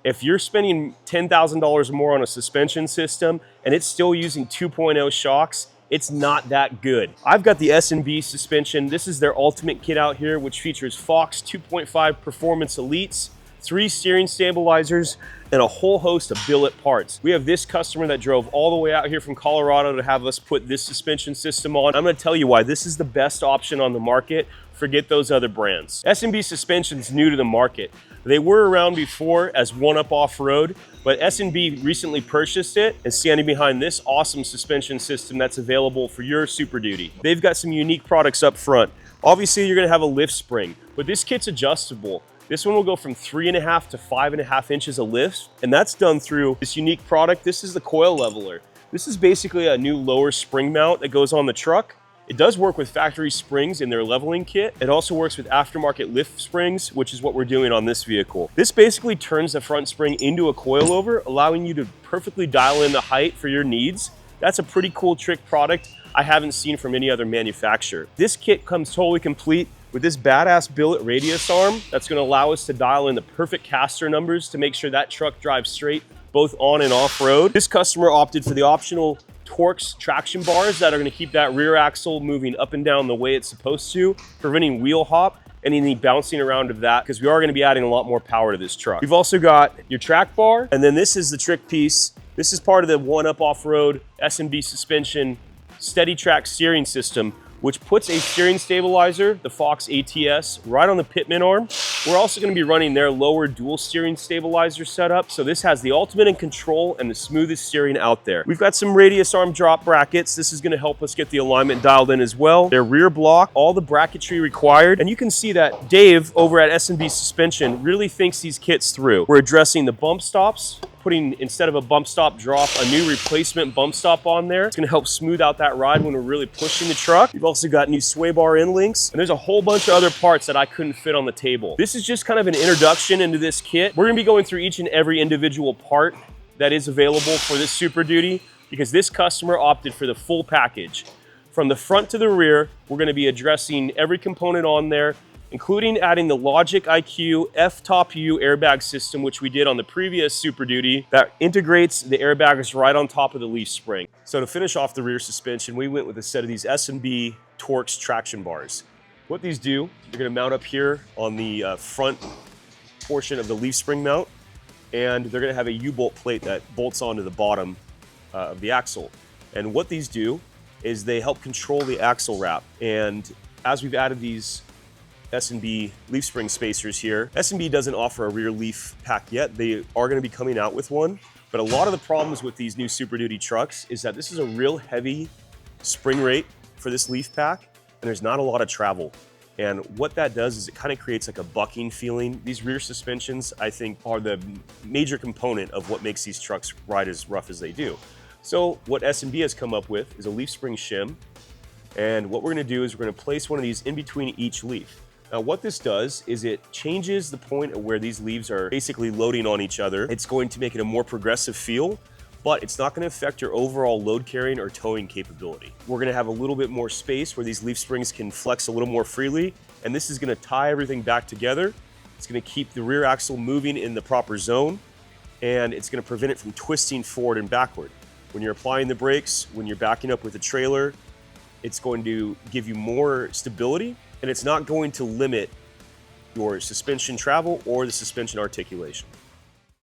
If you're spending $10,000 more on a suspension system and it's still using 2.0 shocks, it's not that good. I've got the S&B suspension. This is their ultimate kit out here, which features Fox 2.5 Performance Elites, 3 steering stabilizers, and a whole host of billet parts. We have this customer that drove all the way out here from Colorado to have us put this suspension system on. I'm gonna tell you why this is the best option on the market. Forget those other brands. S&B suspension's new to the market. They were around before as one-up off-road, but S&B recently purchased it and standing behind this awesome suspension system that's available for your Super Duty. They've got some unique products up front. Obviously, you're gonna have a lift spring, but this kit's adjustable. This one will go from 3.5 to 5.5 inches of lift, and that's done through this unique product. This is the coil leveler. This is basically a new lower spring mount that goes on the truck. It does work with factory springs in their leveling kit. It also works with aftermarket lift springs, which is what we're doing on this vehicle. This basically turns the front spring into a coilover, allowing you to perfectly dial in the height for your needs. That's a pretty cool trick product I haven't seen from any other manufacturer. This kit comes totally complete with this badass billet radius arm that's gonna allow us to dial in the perfect caster numbers to make sure that truck drives straight, both on and off road. This customer opted for the optional Torxz traction bars that are gonna keep that rear axle moving up and down the way it's supposed to, preventing wheel hop and any bouncing around of that, because we are gonna be adding a lot more power to this truck. We've also got your track bar, and then this is the trick piece. This is part of the one-up off-road S&B suspension steady track steering system, which puts a steering stabilizer, the Fox ATS, right on the pitman arm. We're also gonna be running their lower dual steering stabilizer setup. So this has the ultimate in control and the smoothest steering out there. We've got some radius arm drop brackets. This is gonna help us get the alignment dialed in as well. Their rear block, all the bracketry required. And you can see that Dave over at S&B Suspension really thinks these kits through. We're addressing the bump stops, putting, instead of a bump stop drop, a new replacement bump stop on there. It's gonna help smooth out that ride when we're really pushing the truck. We've also got new sway bar end links, and there's a whole bunch of other parts that I couldn't fit on the table. This is just kind of an introduction into this kit. We're gonna be going through each and every individual part that is available for this Super Duty, because this customer opted for the full package. From the front to the rear, we're gonna be addressing every component on there, including adding the Logic IQ F-Top U airbag system, which we did on the previous Super Duty, that integrates the airbags right on top of the leaf spring. So to finish off the rear suspension, we went with a set of these S&B Torxz Traction Bars. What these do, you're gonna mount up here on the front portion of the leaf spring mount, and they're gonna have a U-bolt plate that bolts onto the bottom of the axle. And what these do is they help control the axle wrap. And as we've added these S&B leaf spring spacers here, S&B doesn't offer a rear leaf pack yet. They are gonna be coming out with one, but a lot of the problems with these new Super Duty trucks is that this is a real heavy spring rate for this leaf pack, and there's not a lot of travel. And what that does is it kind of creates like a bucking feeling. These rear suspensions, I think, are the major component of what makes these trucks ride as rough as they do. So what S&B has come up with is a leaf spring shim, and what we're gonna do is we're gonna place one of these in between each leaf. Now what this does is it changes the point of where these leaves are basically loading on each other. It's going to make it a more progressive feel, but it's not going to affect your overall load carrying or towing capability. We're going to have a little bit more space where these leaf springs can flex a little more freely, and this is going to tie everything back together. It's going to keep the rear axle moving in the proper zone, and it's going to prevent it from twisting forward and backward. When you're applying the brakes, when you're backing up with a trailer, it's going to give you more stability, and it's not going to limit your suspension travel or the suspension articulation.